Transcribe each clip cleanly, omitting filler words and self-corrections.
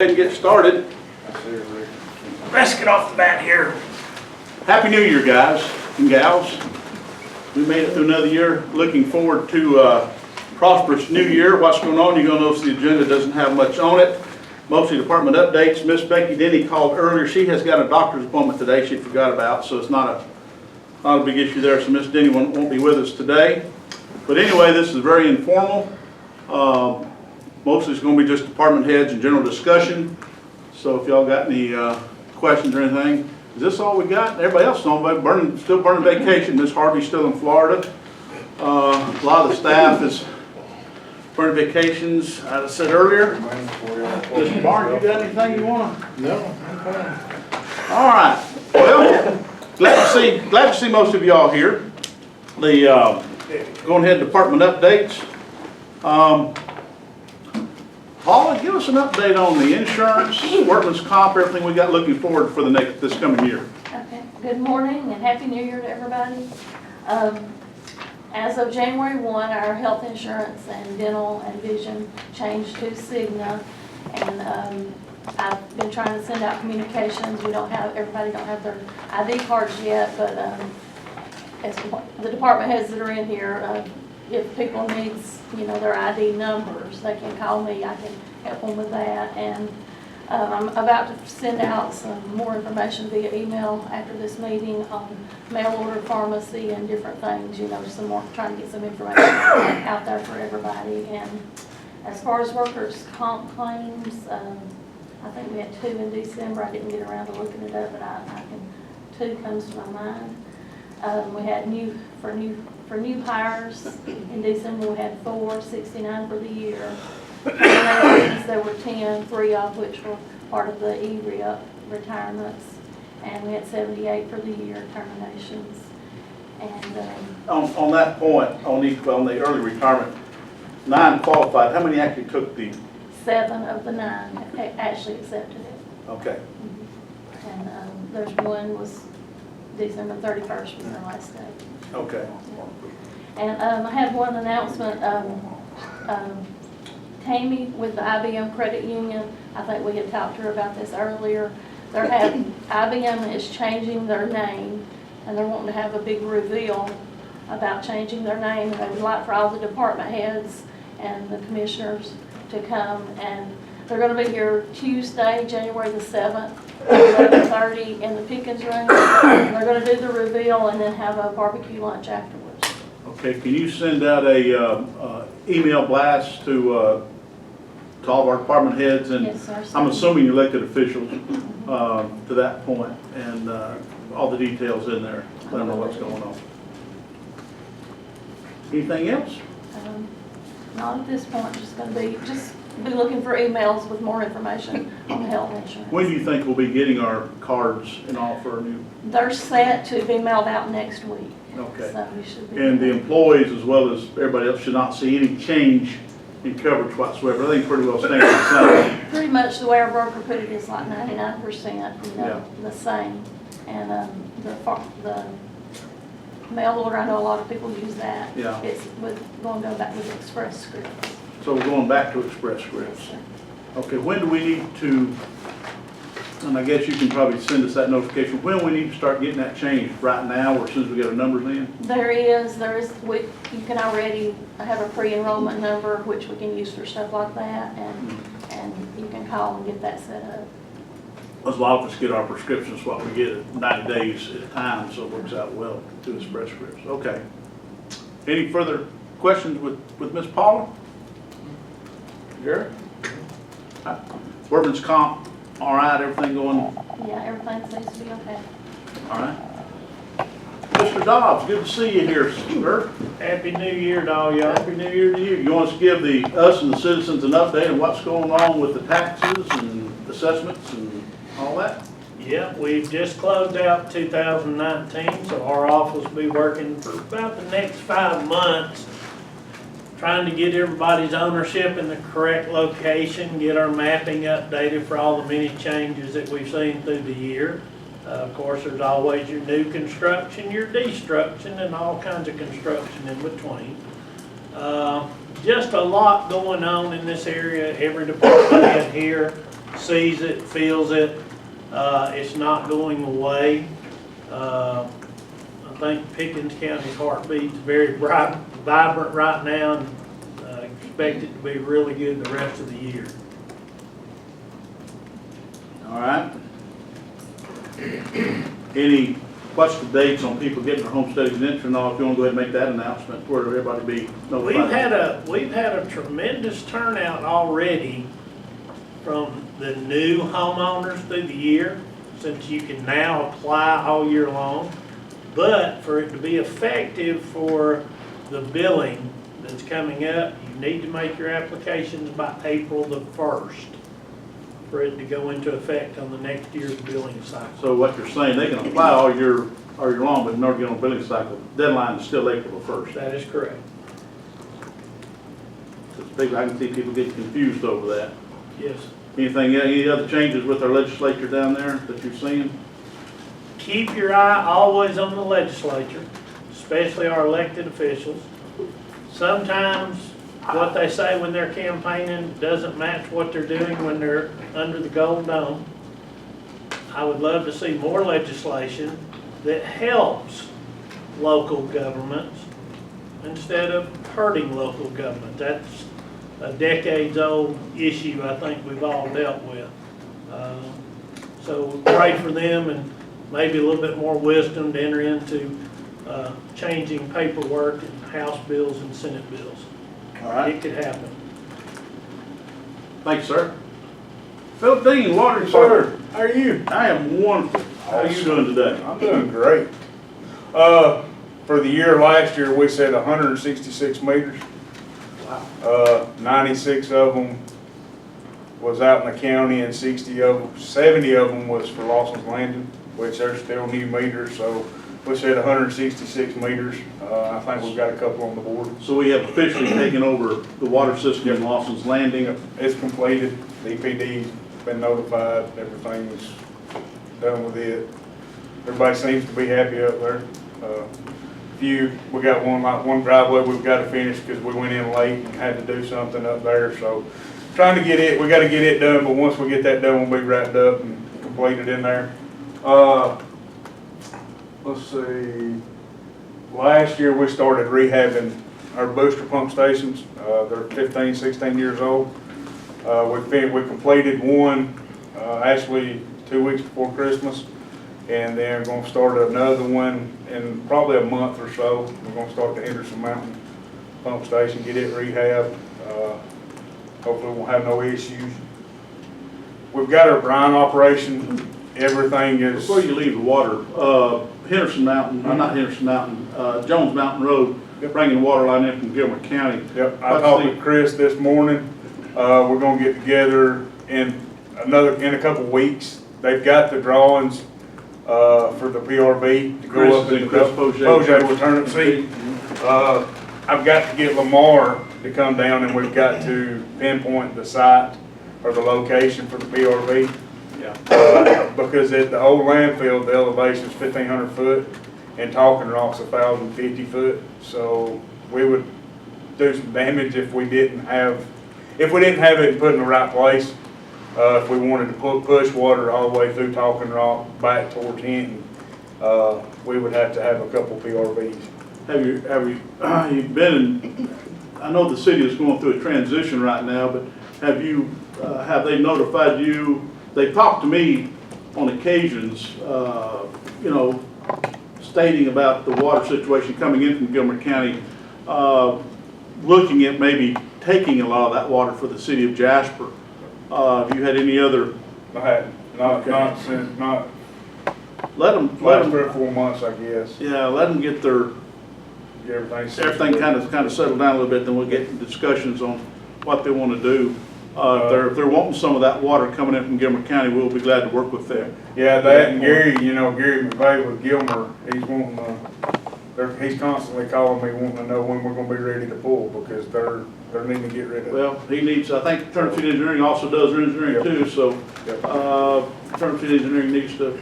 And get started. Let's get off the bat here. Happy New Year, guys and gals. We made it through another year. Looking forward to a prosperous new year. What's going on? You're going to notice the agenda doesn't have much on it. Mostly department updates. Miss Becky Denny called earlier. She has got a doctor's appointment today she forgot about, so it's not a big issue there. So Miss Denny won't be with us today. But anyway, this is very informal. Mostly it's going to be just department heads and general discussion. So if y'all got any questions or anything, is this all we got? Everybody else is on still burning vacation. Miss Harvey's still in Florida. A lot of the staff is burning vacations. As I said earlier. Mr. Barnes, you got anything you want to? No, I'm fine. All right. Well, glad to see most of y'all here. The going ahead department updates. Paula, give us an update on the insurance, workman's comp, everything we got looking forward for this coming year. Okay. Good morning and Happy New Year to everybody. As of January 1, our health insurance and dental and vision changed to Cigna, and I've been trying to send out communications. Everybody don't have their ID cards yet, but as the department heads that are in here, if people needs, their ID numbers, they can call me. I can help them with that. And I'm about to send out some more information via email after this meeting on mail order pharmacy and different things, some more, trying to get some information out there for everybody. And as far as workers' comp claims, I think we had 2 in December. I didn't get around to looking it up, but 2 comes to my mind. We had for new hires in December, we had 469 for the year. There were 10, 3 of which were part of the E-REP retirements, and we had 78 for the year terminations. And On that point, on the early retirement, 9 qualified. How many actually took the? 7 of the 9 actually accepted it. Okay. And there's one was December 31st was their last day. Okay. And I had one announcement. Tammy with the IBM Credit Union, I think we had talked to her about this earlier. IBM is changing their name, and they're wanting to have a big reveal about changing their name. They would like for all the department heads and the commissioners to come, and they're going to be here Tuesday, January the 7th, at 11:30 in the Pickens room. They're going to do the reveal and then have a barbecue lunch afterwards. Okay, can you send out a email blast to all of our department heads and Yes, sir. I'm assuming elected officials to that point, and all the details in there. Let them know what's going on. Anything else? Not at this point. Just be looking for emails with more information on the health insurance. When do you think we'll be getting our cards and all for our new? They're set to be mailed out next week. Okay. So you should be. And the employees as well as everybody else should not see any change in coverage whatsoever. I think pretty well staying the same. Pretty much the way our broker put it is like 99%, Yeah. the same. And the mail order, I know a lot of people use that. Yeah. It's going to go back with Express Scripts. So we're going back to Express Scripts. Yes, sir. Okay, when do we need to, and I guess you can probably send us that notification, when we need to start getting that changed? Right now or as soon as we get our numbers in? There is, you can already have a pre-enrollment number, which we can use for stuff like that, and you can call and get that set up. Because a lot of us get our prescriptions, what we get at 90 days at a time, so it works out well to Express Scripts. Okay. Any further questions with Ms. Paula? Jerry? Workman's comp, all right, everything going? Yeah, everything seems to be okay. All right. Mr. Dobbs, good to see you here, sir. Happy New Year to all y'all. Happy New Year to you. You want us to give us and the citizens an update on what's going on with the taxes and assessments and all that? Yeah, we've just closed out 2019, so our office will be working for about the next 5 months, trying to get everybody's ownership in the correct location, get our mapping updated for all the many changes that we've seen through the year. Of course, there's always your new construction, your destruction, and all kinds of construction in between. Just a lot going on in this area. Every department head here sees it, feels it. It's not going away. I think Pickens County's heartbeat's very vibrant right now, and expect it to be really good the rest of the year. All right. What's the dates on people getting their homestead exemption and all? If you want to go ahead and make that announcement, where everybody be notified. We've had a tremendous turnout already from the new homeowners through the year, since you can now apply all year long. But for it to be effective for the billing that's coming up, you need to make your applications by April the 1st for it to go into effect on the next year's billing cycle. So what you're saying, they can apply all year long, but in order to get on billing cycle, deadline is still April 1st. That is correct. I can see people get confused over that. Yes. Any other changes with our legislature down there that you've seen? Keep your eye always on the legislature, especially our elected officials. Sometimes what they say when they're campaigning doesn't match what they're doing when they're under the gold dome. I would love to see more legislation that helps local governments instead of hurting local government. That's a decades-old issue I think we've all dealt with. So pray for them, and maybe a little bit more wisdom to enter into changing paperwork and House bills and Senate bills. All right. It could happen. Thanks, sir. Philip Dean, Water Department. Sir, how are you? I am wonderful. How are you doing today? I'm doing great. For the year last year, we said 166 meters. Wow. 96 of them was out in the county, and 70 of them was for Lawson's Landing, which are still new meters. So we said 166 meters. I think we've got a couple on the board. So we have officially taken over the water system in Lawson's Landing. It's completed. The EPD's been notified. Everything is done with it. Everybody seems to be happy up there. We got one driveway we've got to finish because we went in late and had to do something up there. So trying to get it, we got to get it done. But once we get that done, we'll be wrapped up and completed in there. Let's see. Last year we started rehabbing our booster pump stations. They're 15, 16 years old. We completed one actually 2 weeks before Christmas, and then we're going to start another one in probably a month or so. We're going to start the Henderson Mountain pump station, get it rehabbed. Hopefully we won't have no issues. We've got our brine operation. Everything is... Before you leave the water, Henderson Mountain, not Henderson Mountain, Jones Mountain Road, bringing water line in from Gilmer County. Yep, I talked with Chris this morning. We're going to get together in a couple weeks. They've got the drawings for the PRB to go up in the Pojay with turnip seed. I've got to get Lamar to come down, and we've got to pinpoint the site or the location for the PRB. Yeah. Because at the old landfill, the elevation is 1,500 foot, and Talking Rock's 1,050 foot. So we would do some damage if we didn't have it put in the right place. If we wanted to push water all the way through Talking Rock back towards Hinton, we would have to have a couple PRBs. Have you been in, I know the city is going through a transition right now, but have they notified you? They talked to me on occasions, stating about the water situation coming in from Gilmer County, looking at maybe taking a lot of that water for the city of Jasper. Have you had any other? I hadn't. Not since Let 3 or 4 months, I guess. Yeah, let them get their Everything kind of settled down a little bit. Then we'll get discussions on what they want to do. If they're wanting some of that water coming in from Gilmer County, we'll be glad to work with them. Yeah, that and Gary McVeigh with Gilmer, he's constantly calling me wanting to know when we're going to be ready to pull, because they're needing to get rid of it. Well, he needs, I think Turnip Seed Engineering also does their engineering too, so Turnip Seed Engineering needs to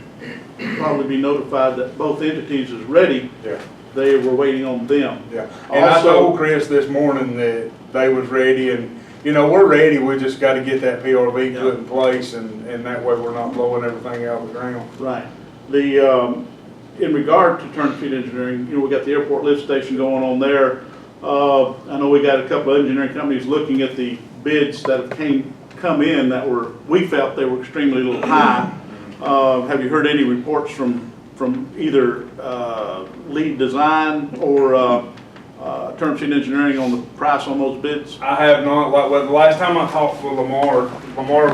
probably be notified that both entities is ready. Yeah. They were waiting on them. Yeah. And I told Chris this morning that they was ready, and you know, we're ready, we just gotta get that PRV put in place, and that way we're not blowing everything out of the ground. Right. The, in regard to turnkey engineering, you know, we got the airport lift station going on there. I know we got a couple of engineering companies looking at the bids that have come in that we felt they were extremely little high. Have you heard any reports from either lead design or turnkey engineering on the price on those bids? I have not, like, well, the last time I talked with Lamar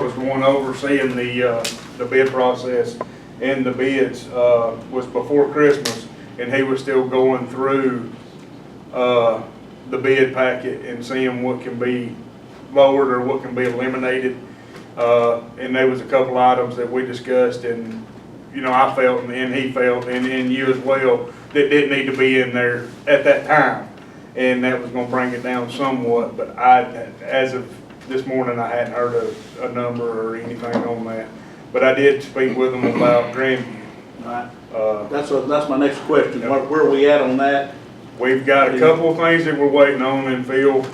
was the one overseeing the bid process, and the bids, was before Christmas, and he was still going through, the bid packet and seeing what can be lowered or what can be eliminated. And there was a couple items that we discussed, and, you know, I felt, and he felt, and you as well, that didn't need to be in there at that time. And that was gonna bring it down somewhat, but as of this morning, I hadn't heard a number or anything on that. But I did speak with them about Grandview. Right. That's my next question. Where are we at on that? We've got a couple of things that we're waiting on in field.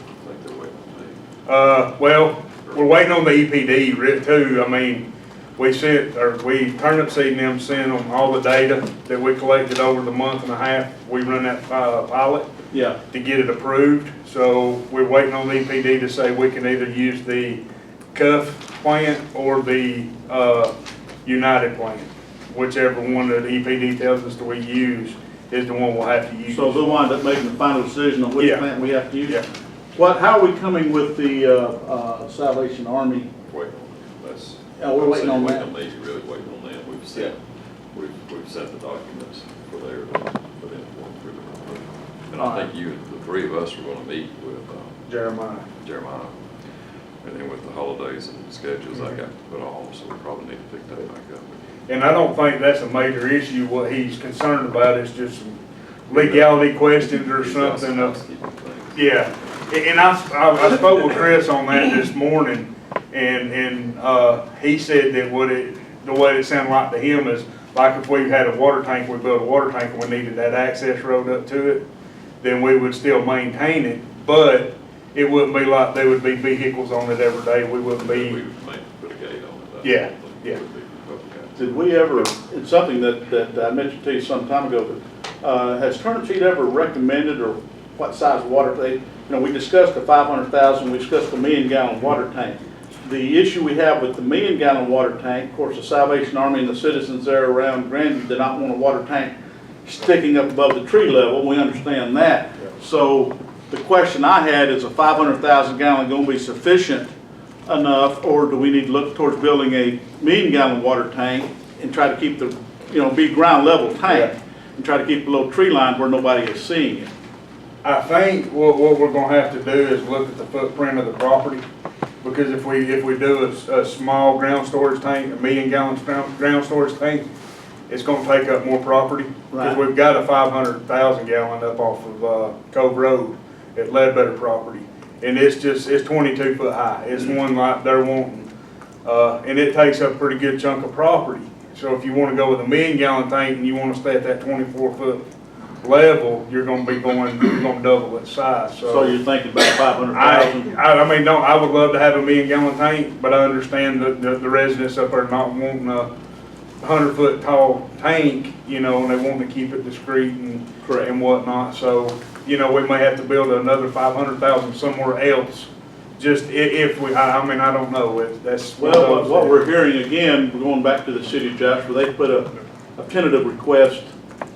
Well, we're waiting on the EPD too. I mean, we turnip seed and them sent them all the data that we collected over the month and a half. We run that pilot to get it approved. So we're waiting on the EPD to say we can either use the Cuff plant or the United plant. Whichever one that the EPD tells us that we use is the one we'll have to use. So they'll wind up making the final decision on which plant we have to use? Yeah. How are we coming with the Salvation Army? Waiting on that. That's. We're waiting on that. These are really waiting on that. We've sent the documents for them to put in for them. And I think the three of us are gonna meet with Jeremiah. And then with the holidays and schedules I got to put on, so we probably need to pick that back up. And I don't think that's a major issue. What he's concerned about is just some legality questions or something. Yeah, and I spoke with Chris on that this morning, and he said that the way it sounded like to him is like if we had a water tank, we built a water tank and we needed that access road up to it, then we would still maintain it, but it wouldn't be like there would be vehicles on it every day. We wouldn't be. We would put a gate on it. Yeah. Did we ever, it's something that I mentioned to you some time ago, but has Turnip Seed ever recommended or what size water tank? You know, we discussed the 500,000, we discussed the 1 million gallon water tank. The issue we have with the 1 million gallon water tank, of course, the Salvation Army and the citizens there around Grandview did not want a water tank sticking up above the tree level. We understand that. So the question I had is, a 500,000 gallon going to be sufficient enough, or do we need to look towards building a 1 million gallon water tank and try to keep the, you know, be ground level tank and try to keep below tree line where nobody is seeing it? I think what we're going to have to do is look at the footprint of the property, because if we do a small ground storage tank, a 1 million gallon ground storage tank, it's going to take up more property. Because we've got a 500,000 gallon up off of Cove Road at Ledbetter property, and it's 22 foot high. It's one like they're wanting, and it takes up a pretty good chunk of property. So if you want to go with a 1 million gallon tank and you want to stay at that 24 foot level, you're going to double its size. So you're thinking about 500,000? I mean, I would love to have a 1 million gallon tank, but I understand the residents up there not wanting a 100 foot tall tank, you know, and they want to keep it discreet and whatnot. So, you know, we may have to build another 500,000 somewhere else. Just if we, I mean, I don't know. That's well, what we're hearing again, we're going back to the city of Jasper. They put a tentative request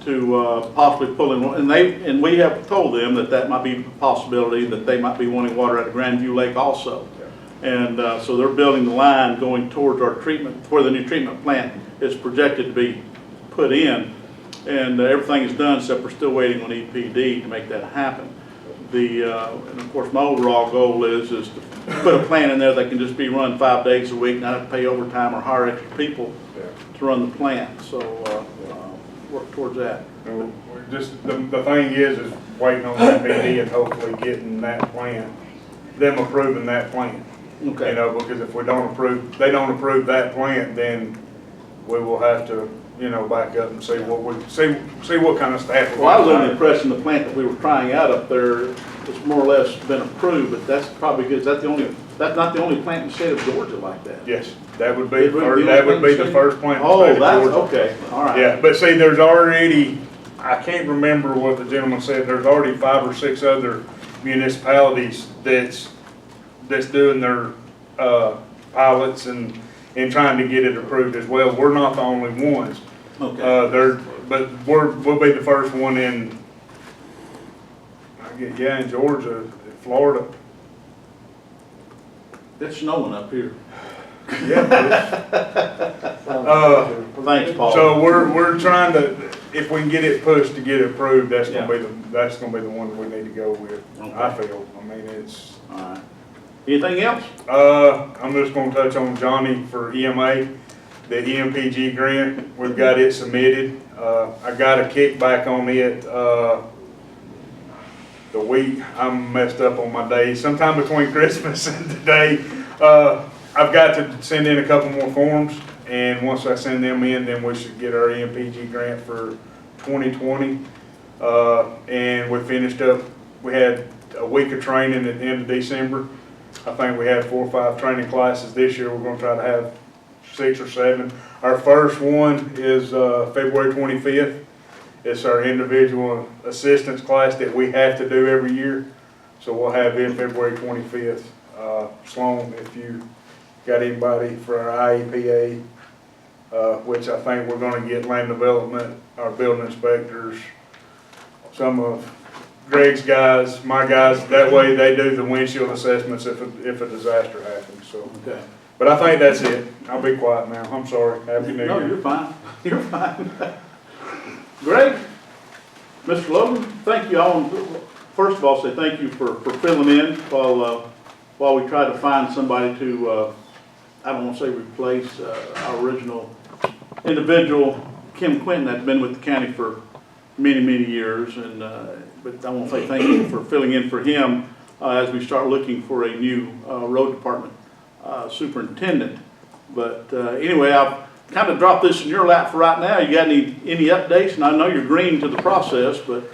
to possibly pull in, and we have told them that might be a possibility, that they might be wanting water at Grandview Lake also. And so they're building the line going towards our treatment, where the new treatment plant is projected to be put in. And everything is done, except we're still waiting on EPD to make that happen. And of course, my overall goal is to put a plant in there that can just be run 5 days a week, not have to pay overtime or hire extra people to run the plant. So work towards that. Just the thing is waiting on EPD and hopefully getting that plant, them approving that plant. Okay. You know, because if they don't approve that plant, then we will have to, you know, back up and see what kind of staff. Well, I was under the impression the plant that we were trying out up there has more or less been approved, but that's probably good. That's That's not the only plant in the state of Georgia like that. Yes, that would be, It would be that would be the the first plant in Oh, the state of that's, Georgia. okay, all right. Yeah, but see, there's already, I can't remember what the gentleman said, there's already 5 or 6 other municipalities that's doing their, pilots and trying to get it approved as well. We're not the only ones. Okay. But we'll be the first one in, in Georgia, Florida. It's snowing up here. Thanks, Paul. So we're trying to, if we can get it pushed to get it approved, that's gonna be the one that we need to go with. Okay. I feel. I mean, it's. All right. Anything else? I'm just gonna touch on Johnny for EMA, the Mpg Grant. We've got it submitted. I got a kickback on it. The week I'm messed up on my days. Sometime between Christmas and today, I've got to send in a couple more forms, and once I send them in, then we should get our Mpg Grant for 2020. And we finished up. We had a week of training at the end of December. I think we had 4 or 5 training classes this year. We're going to try to have 6 or 7. Our first one is February 25th. It's our individual assistance class that we have to do every year. So we'll have it February 25th. Sloan, if you got anybody for our IEPA, which I think we're going to get land development, our building inspectors, some of Greg's guys, my guys, that way they do the windshield assessments if a disaster happens. So, Okay. but I think that's it. I'll be quiet now. I'm sorry. Happy New Year. No, you're fine. You're fine. Greg, Mr. Logan, thank you all. First of all, say thank you for filling in while we try to find somebody to, I don't want to say replace our original individual, Kim Quinton, that's been with the county for many, many years. And but I want to say thank you for filling in for him as we start looking for a new road department superintendent. But anyway, I've kind of dropped this in your lap for right now. You got any updates? And I know you're green to the process, but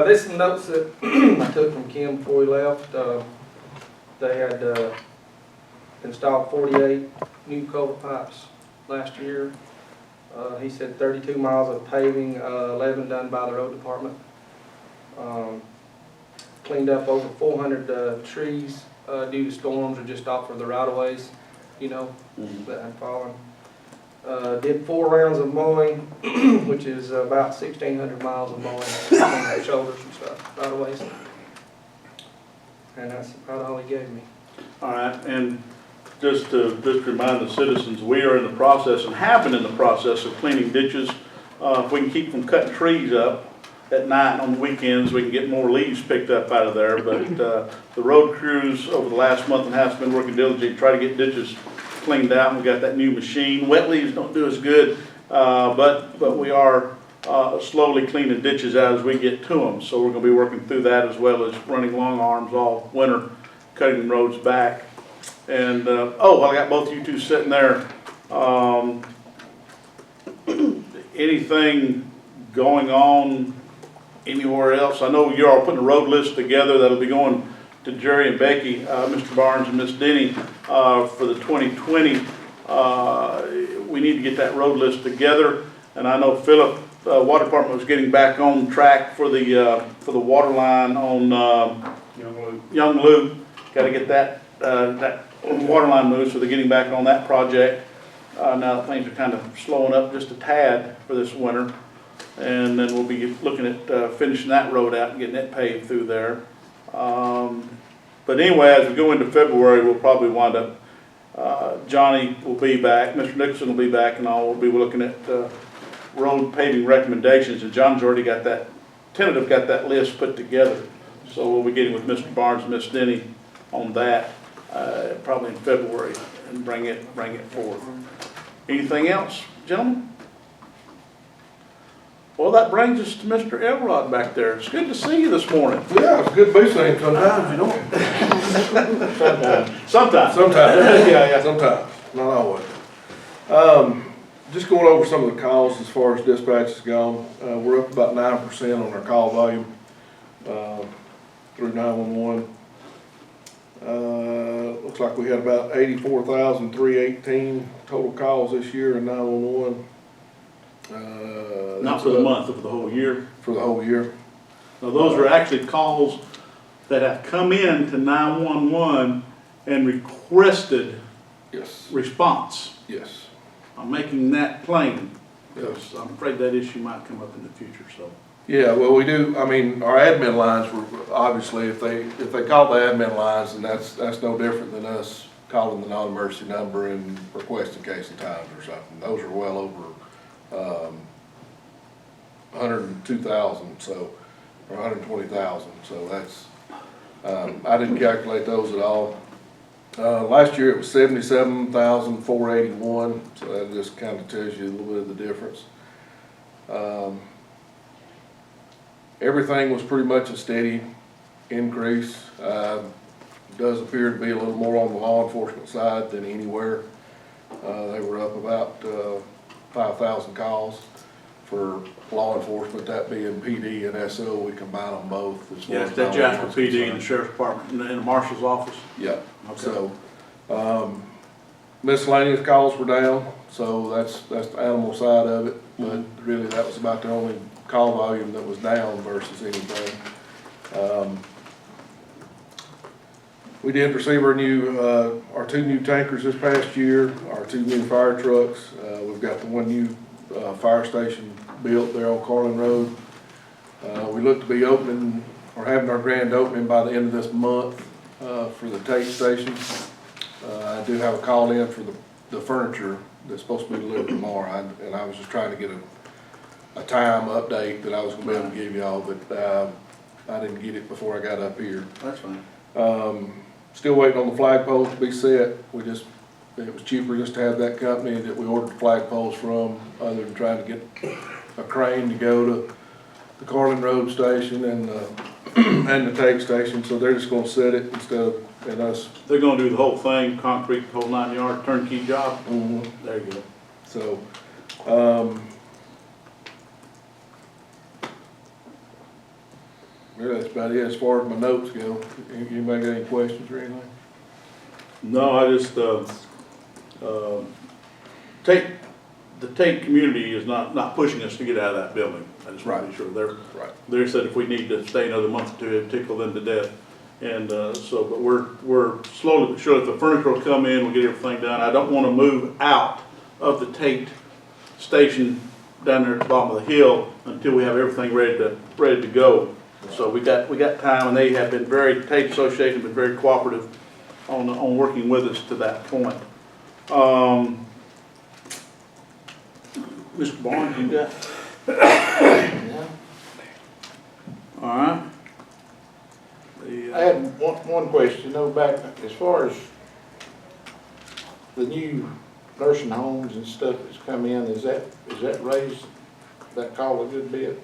This is some notes that I took from Kim before he left. They had installed 48 new culvert pipes last year. He said 32 miles of paving, 11 done by the road department. Cleaned up over 400 trees due to storms or just off of the right-of-ways, you know, that had fallen. Did 4 rounds of mowing, which is about 1,600 miles of mowing on the shoulders and stuff, right-of-ways. And that's about all he gave me. all right. And just to remind the citizens, we are in the process and have been in the process of cleaning ditches. If we can keep from cutting trees up at night and on the weekends, we can get more leaves picked up out of there. But the road crews over the last month and a half have been working diligently to try to get ditches cleaned out. And we got that new machine. Wet leaves don't do as good, but we are slowly cleaning ditches out as we get to them. So we're going to be working through that as well as running long arms all winter, cutting roads back. And oh, I got both you two sitting there. Anything going on anywhere else? I know you're all putting a road list together that'll be going to Jerry and Becky, Mr. Barnes and Miss Denny for the 2020. We need to get that road list together. And I know Philip, Water Department, was getting back on track for the water line on Young Loop. Got to get that water line moved, so they're getting back on that project. Now that things are kind of slowing up just a tad for this winter. And then we'll be looking at finishing that road out and getting it paved through there. But anyway, as we go into February, we'll probably wind up, Johnny will be back, Mr. Nicholson will be back, and I'll be looking at road paving recommendations. And John's already got that, tentative got that list put together. So we'll be getting with Mr. Barnes and Miss Denny on that probably in February and bring it forth. Anything else, gentlemen? Well, that brings us to Mr. Elrod back there. It's good to see you this morning. Yeah, it's good to be seen sometimes, you know. Sometimes. Sometimes. Yeah. Sometimes, not always. Just going over some of the calls as far as dispatch is gone. We're up about 9% on our call volume through 911. Looks like we had about 84,318 total calls this year in 911. Not for the month, but for the whole year. For the whole year. Now, those are actually calls that have come in to 911 and requested Yes, response. yes. I'm making that plain, because I'm afraid that issue might come up in the future, so. Yeah, well, we do, I mean, our admin lines were, obviously, if they call the admin lines, then that's no different than us calling the non-emergency number and requesting case and times or something. Those are well over, 102,000, so, or 120,000, so that's, I didn't calculate those at all. Last year it was 77,481, so that just kind of tells you a little bit of the difference. Everything was pretty much a steady increase. Does appear to be a little more on the law enforcement side than anywhere. They were up about 5,000 calls for law enforcement, that being PD and SO. We combine them both. As far Yeah, as that's law Jasper enforcement PD and the concerned. Sheriff's Department and the Marshal's Office. Yeah, Okay. so, miscellaneous calls were down, so that's the animal side of it, but really that was about the only call volume that was down versus anything. We did receive our two new tankers this past year, our 2 new fire trucks. We've got the 1 new fire station built there on Carlin Road. We look to be opening, or having our grand opening by the end of this month for the Tate station. I do have a call in for the furniture that's supposed to be delivered tomorrow, and I was just trying to get a time update that I was gonna be able to give y'all, but I didn't get it before I got up here. That's fine. Still waiting on the flagpoles to be set. It was cheaper just to have that company that we ordered the flagpoles from, other than trying to get a crane to go to the Carlin Road station and the Tate station, so they're just gonna set it instead of, and us. They're gonna do the whole thing, concrete, the whole 9-yard turnkey job? Mhm. There you go. So, really, that's about it as far as my notes go. Anybody got any questions or anything? No, I just, the Tate community is not pushing us to get out of that building. I just want to be sure. Right. They said if we need to stay another month or two, it'd tickle them to death. And, but we're slowly but surely, the furniture will come in, we'll get everything done. I don't want to move out of the Tate station down there at the bottom of the hill until we have everything ready to go. So we got time, and they have been Tate Association been very cooperative on working with us to that point. Mr. Barnes, you got? All right. I had one question, back as far as the new nursing homes and stuff that's come in, is that raised that call a good bit?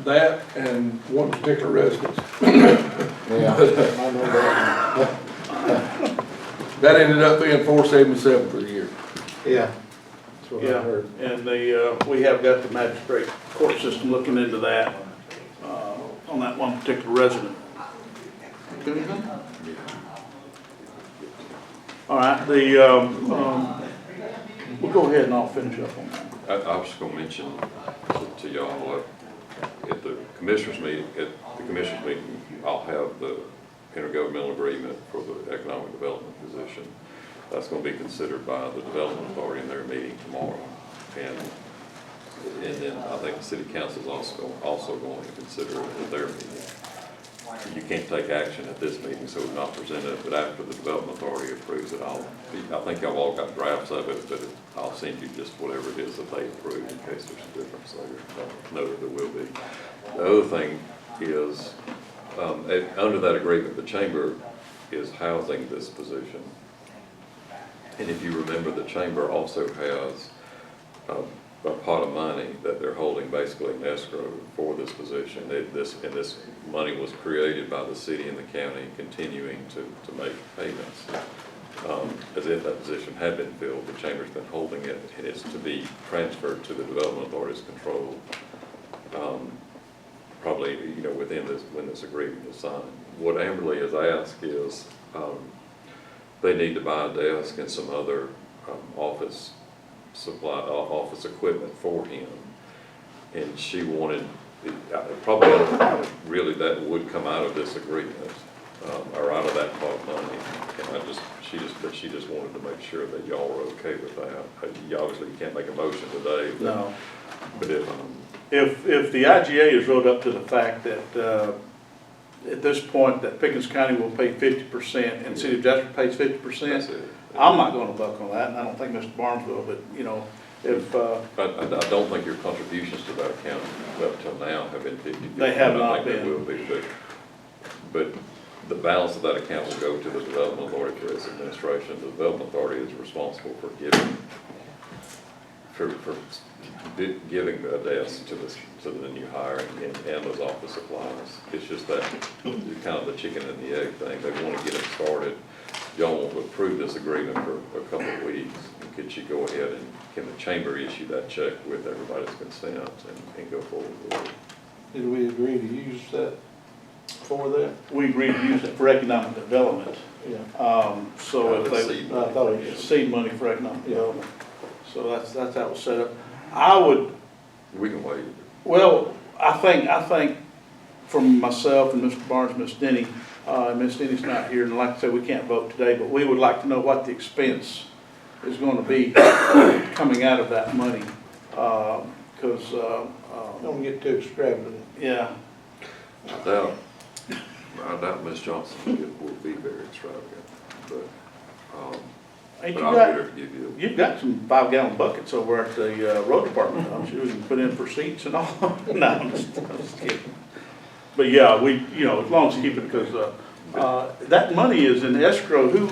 That and one particular residence. Yeah, I know that. That ended up being 477 for the year. Yeah, that's what I Yeah, heard. and we have got the magistrate court system looking into that, on that one particular resident. All right, we'll go ahead and I'll finish up on that. I was just gonna mention to y'all, at the commissioners meeting, I'll have the intergovernmental agreement for the economic development position. That's gonna be considered by the development authority in their meeting tomorrow. And then I think the city council is also going to consider it at their meeting. You can't take action at this meeting, so we've not presented it, but after the development authority approves it, I think y'all all got drafts of it, but I'll send you just whatever it is that they approve in case there's a difference there. Know that there will be. The other thing is, under that agreement, the chamber is housing this position. And if you remember, the chamber also has a pot of money that they're holding basically in escrow for this position. This money was created by the city and the county continuing to make payments. As if that position had been filled, the chamber's been holding it, and it's to be transferred to the development authority's control. probably, you know, within this, when this agreement is signed. What Amberly has asked is, they need to buy a desk and some other, office supply, office equipment for him. And she wanted, probably, really that would come out of this agreement, or out of that pot of money. And she just wanted to make sure that y'all were okay with that. You obviously can't make a motion today, but, No. but if, If the IGA is rolled up to the fact that, at this point, that Pickens County will pay 50% and City of Jasper pays 50%, that's it. I'm not gonna buck on that, and I don't think Mr. Barnes will, but, you know, if, I don't think your contributions to that account up till now have been 50/50. They have not I think they been. will be, but the balance of that account will go to the Development Authority for its administration. The Development Authority is responsible for giving, giving a desk to the new hire and those office supplies. It's just that, it's kind of the chicken and the egg thing. They want to get it started. Y'all want to approve this agreement for a couple of weeks. And could you go ahead and, can the chamber issue that check with everybody's consent and go forward with it? Did we agree to use that for that? we agreed to use it for economic development. Yeah. So if they, Seed I thought it it's was, seed money for economic development. So that's how it was set up. I would, We can wait. well, I think from myself and Mr. Barnes, Ms. Denny, Ms. Denny's not here, and like I said, we can't vote today, but we would like to know what the expense is gonna be coming out of that money. Cause, don't get too extravagant. yeah, I doubt Ms. Johnson will be very extravagant, but, ain't but you I'll got, get her to give you. you've got some 5-gallon buckets over at the, road department, don't you, we can put in for seats and all? No, I'm just kidding. But yeah, we, you know, as long as you keep it, because, that money is in escrow, who,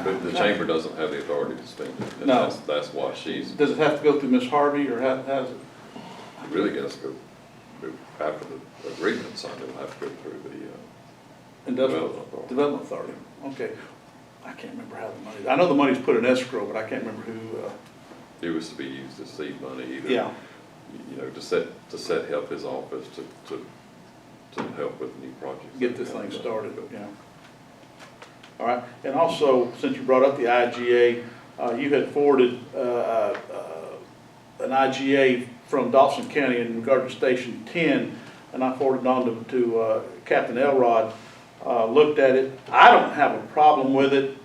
But the chamber doesn't have the authority to spend it. And No. That's why she's, does it have to go through Ms. Harvey, or how's it? it really has to go, after the agreement's signed, it'll have to go through the, Industrial Development Authority. Development Authority, okay. I can't remember how the money, I know the money's put in escrow, but I can't remember who, it was to be used as seed money either. yeah. You know, to set help his office to help with new projects. Get this thing started, yeah. All right, and also, since you brought up the IGA, you had forwarded, an IGA from Dawson County in regard to Station 10, and I forwarded on to Captain Elrod, looked at it. I don't have a problem with it.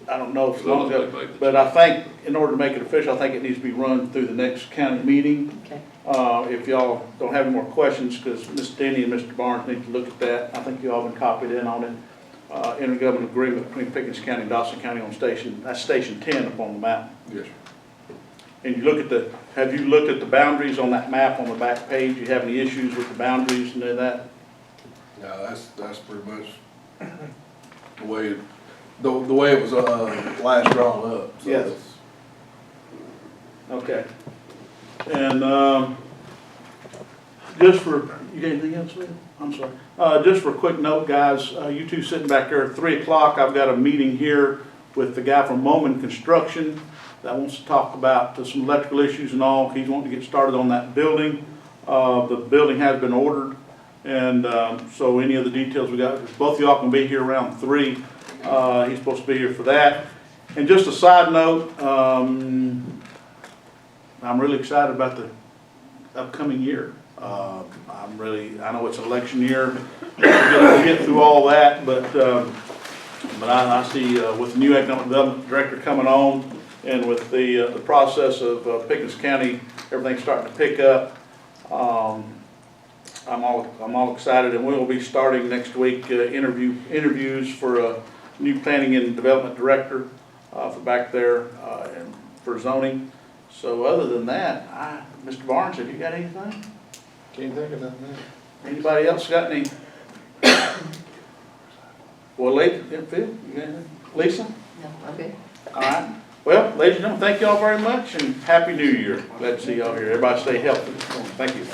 I don't know if, but I think in order to make it official, I think it needs to be run through the next county meeting. Okay. If y'all don't have any more questions, because Ms. Denny and Mr. Barnes need to look at that. I think you all been copied in on it. Intergovernmental agreement between Pickens County and Dawson County on that's Station 10 up on the map. Yes, sir. And you look at have you looked at the boundaries on that map on the back page? You have any issues with the boundaries and that? No, that's pretty much the way, the way it was, last drawn up. So Yes. it's- Okay. And, just for, you got anything else, Lynn? I'm sorry. Just for a quick note, guys, you two sitting back there at 3 o'clock, I've got a meeting here with the guy from Moman Construction that wants to talk about some electrical issues and all. He's wanting to get started on that building. The building has been ordered, and so any of the details we got, both of y'all can be here around 3. He's supposed to be here for that. And just a side note, I'm really excited about the upcoming year. I know it's an election year, we'll get through all that, but I see with the new economic development director coming on, and with the process of Pickens County, everything starting to pick up, I'm all excited, and we will be starting next week interviews for a new planning and development director for back there and for zoning. So other than that, Mr. Barnes, have you got anything? Can't think of nothing. Anybody else got any? Well, ladies, Phil, you got anything? Lisa? No, okay. All right. Well, ladies and gentlemen, thank you all very much, and Happy New Year. Glad to see y'all here. Everybody stay healthy. Thank you.